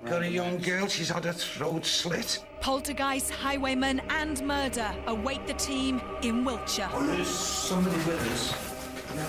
Got a young girl, she's had her throat slit. Poltergeist, highwayman and murder await the team in Wiltshire. Oh, there's somebody with us. Yeah.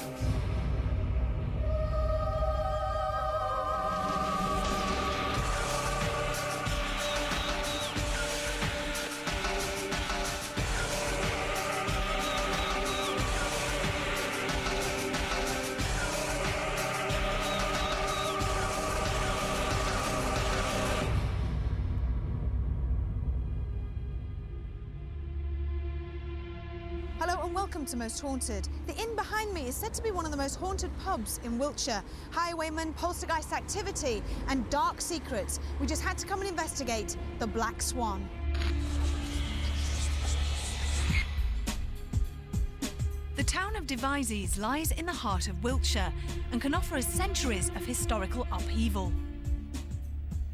Hello and welcome to Most Haunted. The inn behind me is said to be one of the most haunted pubs in Wiltshire. Highwaymen, poltergeist activity and dark secrets. We just had to come and investigate the Black Swan. The town of Devizes lies in the heart of Wiltshire and can offer us centuries of historical upheaval.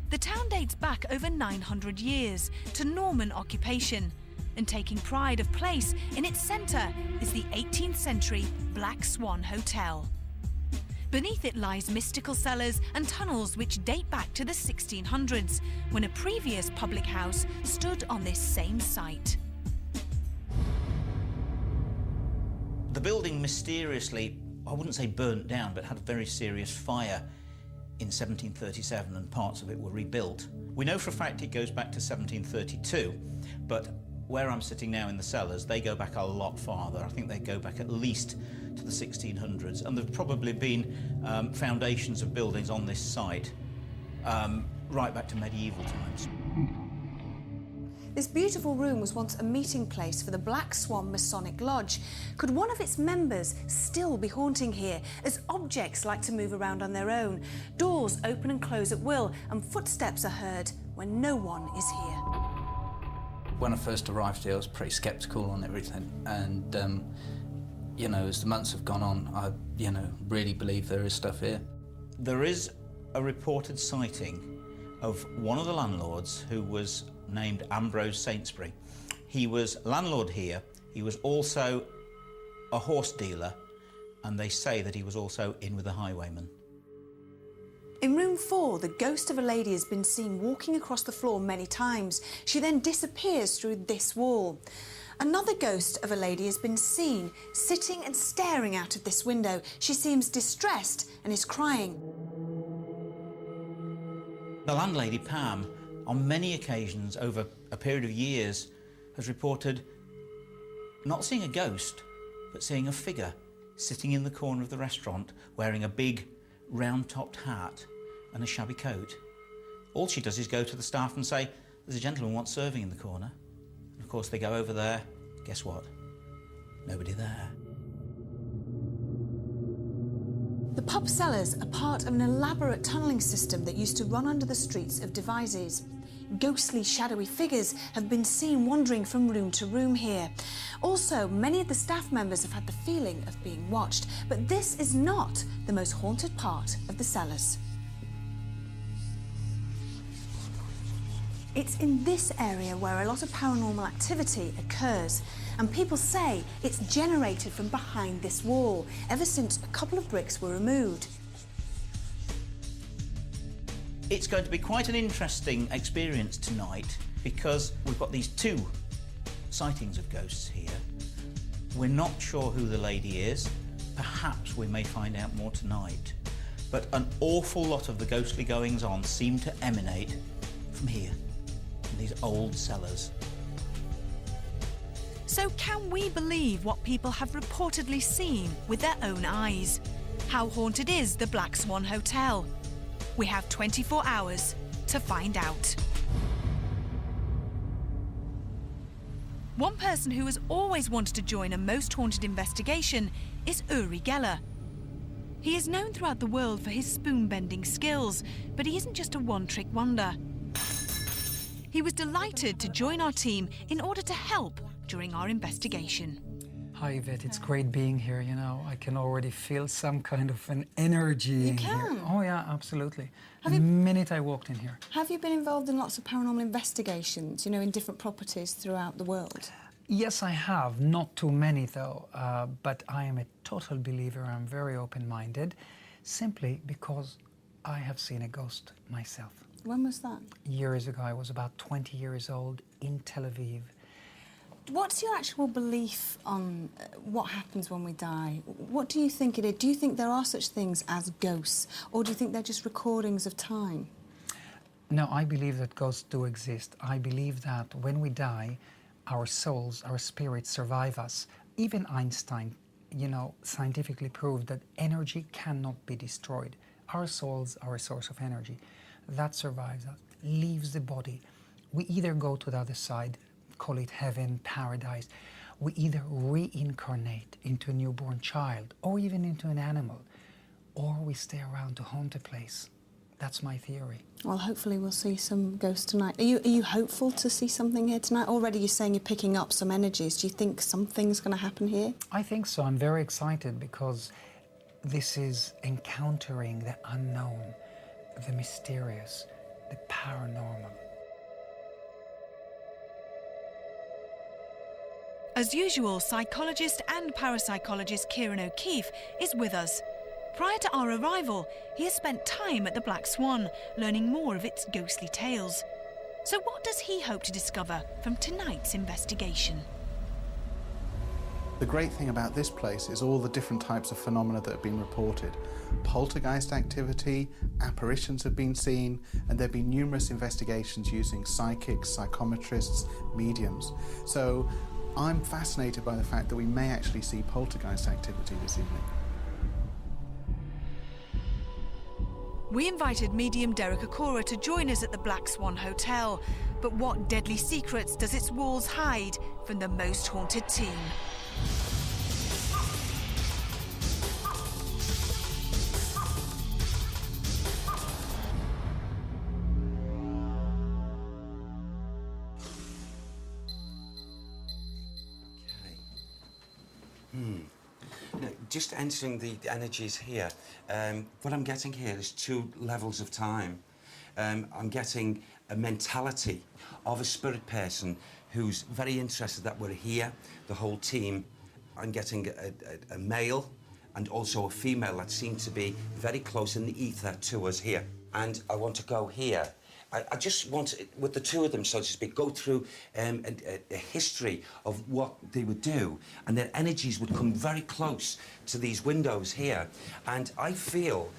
The town dates back over 900 years to Norman occupation, and taking pride of place in its centre is the 18th century Black Swan Hotel. Beneath it lies mystical cellars and tunnels which date back to the 1600s, when a previous public house stood on this same site. The building mysteriously, I wouldn't say burnt down, but had a very serious fire in 1737 and parts of it were rebuilt. We know for a fact it goes back to 1732, but where I'm sitting now in the cellars, they go back a lot farther. I think they go back at least to the 1600s, and there've probably been foundations of buildings on this site right back to medieval times. This beautiful room was once a meeting place for the Black Swan Masonic Lodge. Could one of its members still be haunting here, as objects like to move around on their own? Doors open and close at will, and footsteps are heard when no one is here. When I first arrived here, I was pretty sceptical on everything, and you know, as the months have gone on, I really believe there is stuff here. There is a reported sighting of one of the landlords who was named Ambrose Saintsbury. He was landlord here, he was also a horse dealer, and they say that he was also in with the highwaymen. In room 4, the ghost of a lady has been seen walking across the floor many times. She then disappears through this wall. Another ghost of a lady has been seen sitting and staring out of this window. She seems distressed and is crying. The landlady, Pam, on many occasions over a period of years, has reported not seeing a ghost, but seeing a figure sitting in the corner of the restaurant wearing a big round-topped hat and a shabby coat. All she does is go to the staff and say, "There's a gentleman wants serving in the corner." And of course they go over there, guess what? Nobody there. The pub cellars are part of an elaborate tunnelling system that used to run under the streets of Devizes. Ghostly, shadowy figures have been seen wandering from room to room here. Also, many of the staff members have had the feeling of being watched, but this is not the most haunted part of the cellars. It's in this area where a lot of paranormal activity occurs, and people say it's generated from behind this wall, ever since a couple of bricks were removed. It's going to be quite an interesting experience tonight because we've got these two sightings of ghosts here. We're not sure who the lady is. Perhaps we may find out more tonight. But an awful lot of the ghostly goings-on seem to emanate from here, from these old cellars. So can we believe what people have reportedly seen with their own eyes? How haunted is the Black Swan Hotel? We have 24 hours to find out. One person who has always wanted to join a Most Haunted investigation is Uri Geller. He is known throughout the world for his spoon-bending skills, but he isn't just a one-trick wonder. He was delighted to join our team in order to help during our investigation. Hi Yvette, it's great being here, you know. I can already feel some kind of an energy in here. Oh yeah, absolutely. The minute I walked in here. Have you been involved in lots of paranormal investigations, you know, in different properties throughout the world? Yes, I have. Not too many though, but I am a total believer. I'm very open-minded, simply because I have seen a ghost myself. When was that? Years ago, I was about 20 years old in Tel Aviv. What's your actual belief on what happens when we die? What do you think it is? Do you think there are such things as ghosts, or do you think they're just recordings of time? No, I believe that ghosts do exist. I believe that when we die, our souls, our spirits survive us. Even Einstein, you know, scientifically proved that energy cannot be destroyed. Our souls are a source of energy. That survives us, leaves the body. We either go to the other side, call it heaven, paradise. We either reincarnate into a newborn child or even into an animal, or we stay around to haunt a place. That's my theory. Well, hopefully we'll see some ghosts tonight. Are you hopeful to see something here tonight? Already you're saying you're picking up some energies. Do you think something's going to happen here? I think so. I'm very excited because this is encountering the unknown, the mysterious, the paranormal. As usual, psychologist and parapsychologist Kieran O'Keefe is with us. Prior to our arrival, he has spent time at the Black Swan, learning more of its ghostly tales. So what does he hope to discover from tonight's investigation? The great thing about this place is all the different types of phenomena that have been reported. Poltergeist activity, apparitions have been seen, and there have been numerous investigations using psychics, psychometrists, mediums. So I'm fascinated by the fact that we may actually see poltergeist activity this evening. We invited medium Derek Akora to join us at the Black Swan Hotel. But what deadly secrets does its walls hide from the most haunted team? Now, just entering the energies here, what I'm getting here is 2 levels of time. I'm getting a mentality of a spirit person who's very interested that we're here, the whole team. I'm getting a male and also a female that seem to be very close in the ether to us here. And I want to go here. I just want, with the 2 of them, so to speak, go through a history of what they would do, and their energies would come very close to these windows here. And I feel,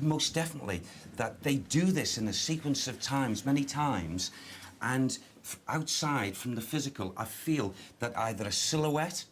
most definitely, that they do this in a sequence of times, many times, and outside, from the physical, I feel that either a silhouette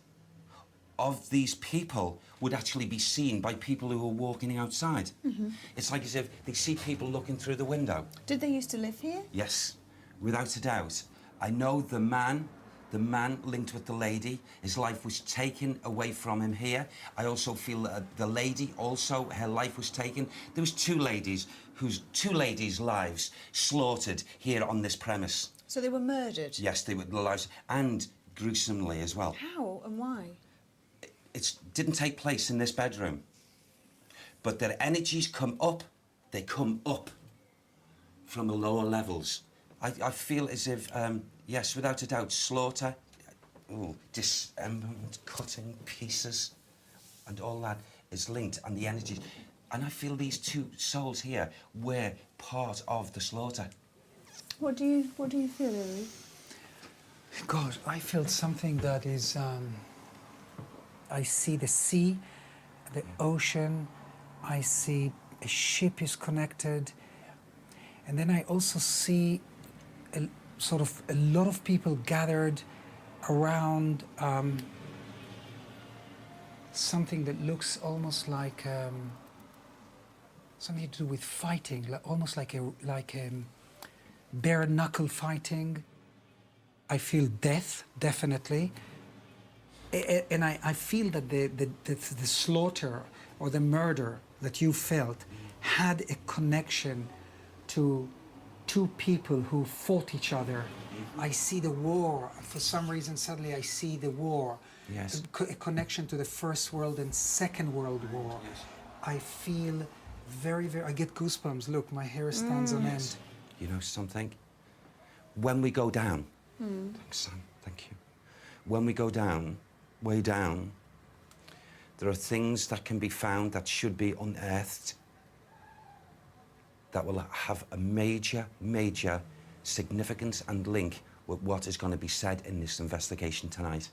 of these people would actually be seen by people who are walking outside. Mm-hmm. It's like as if they see people looking through the window. Did they used to live here? Yes, without a doubt. I know the man linked with the lady, his life was taken away from him here. I also feel that the lady also, her life was taken. There was 2 ladies, whose 2 ladies' lives slaughtered here on this premise. So they were murdered? Yes, they were, the lives, and gruesomely as well. How and why? It didn't take place in this bedroom. But their energies come up, they come up from the lower levels. I feel as if, yes, without a doubt, slaughter, dismemberment, cutting pieces, and all that is linked, and the energies. And I feel these 2 souls here were part of the slaughter. What do you feel, Lily? God, I feel something that is... I see the sea, the ocean, I see a ship is connected, and then I also see a lot of people gathered around something that looks almost like something to do with fighting, almost like a bare knuckle fighting. I feel death, definitely. And I feel that the slaughter or the murder that you felt had a connection to 2 people who fought each other. I see the war. For some reason, suddenly I see the war. Yes. A connection to the First World and Second World War. Yes. I feel very, I get goosebumps. Look, my hair stands on end. You know something? When we go down, thanks, Sam, thank you. When we go down, way down, there are things that can be found that should be unearthed. that will have a major, major significance and link with what is going to be said in this investigation tonight.